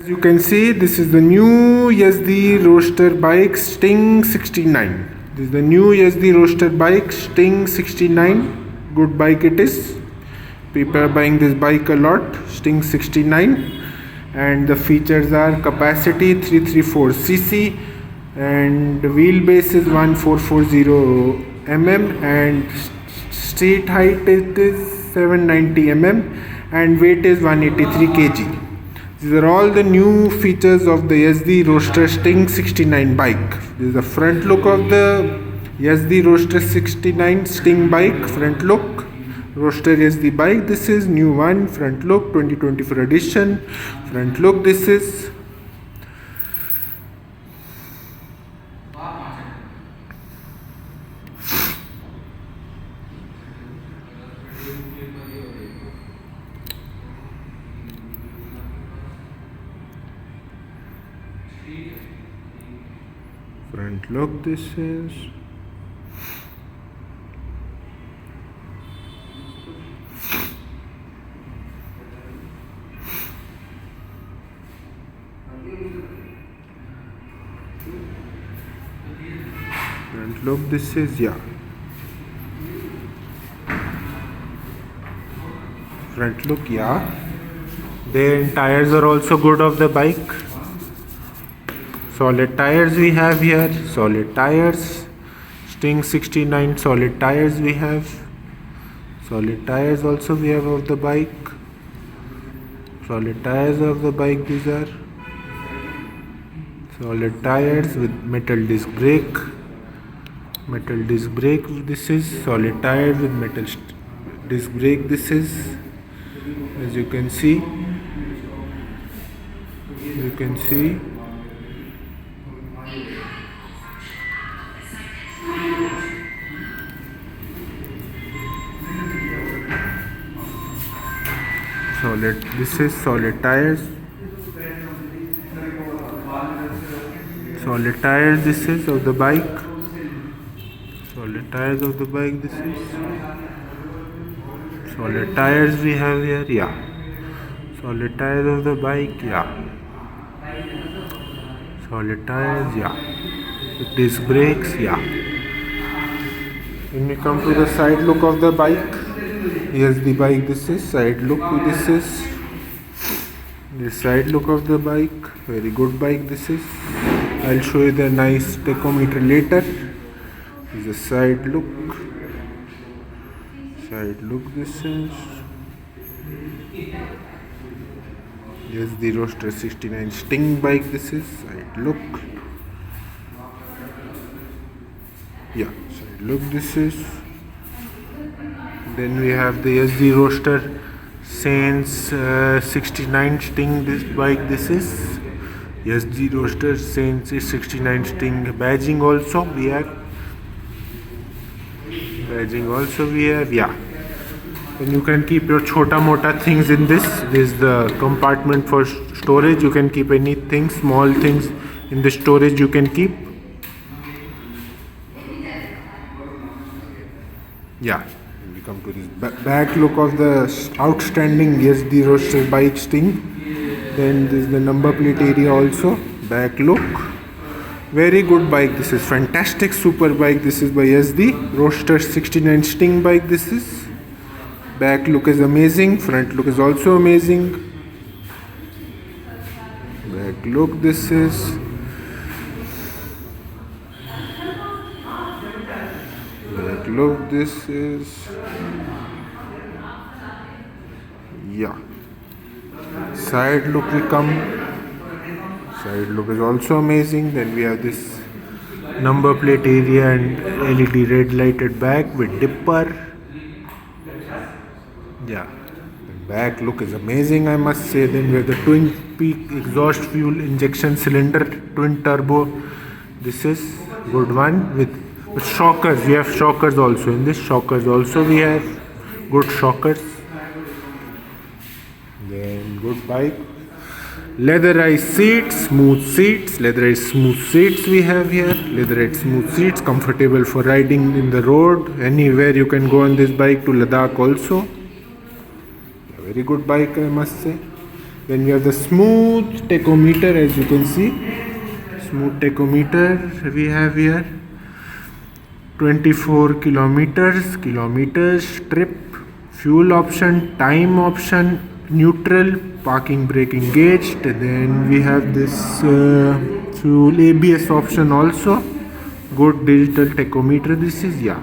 As you can see, this is the new Yezdi roadster bike Sting 69. This is the new Yezdi roadster bike Sting 69. Good bike it is. People are buying this bike a lot. Sting 69, and the features are capacity 334cc and wheelbase is 1440 mm and street height it is 790 mm and weight is 183 kg. These are all the new features of the Yezdi Roadster Sting 69 bike. This is the front look of the Yezdi Roadster 69 Sting bike. Front look, Roadster Yezdi bike. This is new one. Front look, 2024 edition. Front look. This is. Front look, this is. Front look, this is, yeah. Front look, yeah. The tires are also good of the bike. Solid tires we have here, solid tires. Sting 69 solid tires we have. Solid tires also we have of the bike. Solid tires of the bike these are. Solid tires with metal disc brake. Metal disc brake this is. Solid tires with metal disc brake this is. As you can see. You can see. Solid, this is solid tires. Solid tires this is of the bike. Solid tires of the bike this is. Solid tires we have here, yeah. Solid tires of the bike, yeah. Solid tires, yeah. With disc brakes, yeah. When we come to the side look of the bike, here's the bike, this is side look, this is the side look of the bike, very good bike this is. I'll show you the nice tachometer later. This is the side look, this is. Yes, the Roadster 69 Sting bike this is, side look. Yeah, side look this is. Then we have the Yezdi Roadster Saints 69 Sting this bike this is. Yezdi Roadster Saints 69 Sting badging also we have. Yeah. And you can keep your chota mota things in this. This is the compartment for storage. You can keep anything, small things in the storage you can keep. Yeah. We come to this back look of the outstanding Yezdi Roadster bike Sting. Then this is the number plate area also. Back look. Very good bike. This is fantastic super bike. This is by Yezdi Roadster 69 Sting bike. This is. Back look is amazing. Front look is also amazing. Back look this is. Back look this is. Yeah. Side look we come. Side look is also amazing. Then we have this number plate area and LED red lighted back with dipper. Yeah, the back look is amazing, I must say. Then we have the twin peak exhaust fuel injection cylinder, twin turbo. This is good one with shockers. We have shockers also in this. Shockers also we have good shockers. Then good bike. Leatherized seats, smooth seats. Leatherized smooth seats we have here. Leatherized smooth seats, comfortable for riding in the road. Anywhere you can go on this bike, to Ladakh also. Very good bike, I must say. Then we have the smooth tachometer, as you can see. Smooth tachometer we have here. 24 kilometers, trip, fuel option, time option, neutral, parking brake engaged. Then we have this fuel ABS option also. Good digital tachometer this is, yeah.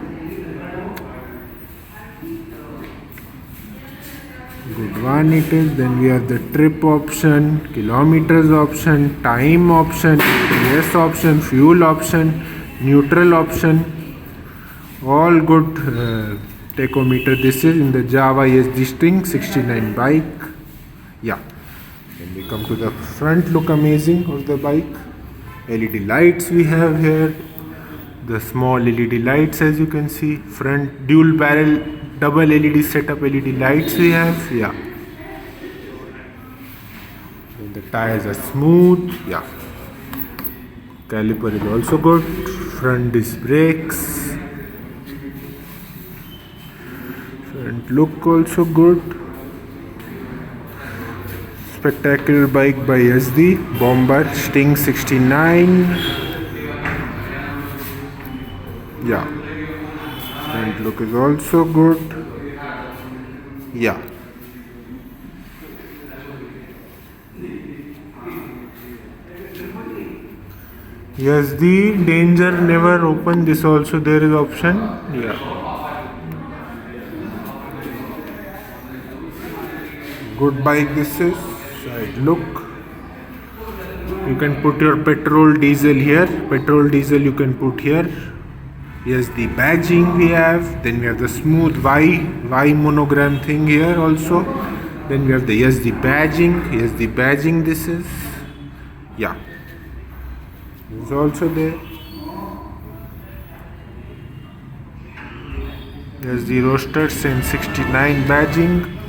Good one it is. Then we have the trip option, kilometers option, time option, ABS option, fuel option, neutral option. All good tachometer this is in the Java Yezdi Sting 69 bike. Yeah. Then we come to the front look amazing of the bike. LED lights we have here. The small LED lights, as you can see. Front dual barrel double LED setup LED lights we have. Yeah. Then the tires are smooth. Yeah. Caliper is also good. Front disc brakes. Front look also good. Spectacular bike by Yezdi. Bomber Sting 69. Yeah. Front look is also good. Yeah. Yezdi danger never open. This also there is option. Yeah. Good bike this is. Side look. You can put your petrol diesel here. Petrol diesel you can put here. Yes, the badging we have. Then we have the smooth Y monogram thing here also. Then we have the Yezdi badging. Yezdi badging this is. Yeah. This is also there. Yezdi roaster same 69 badging.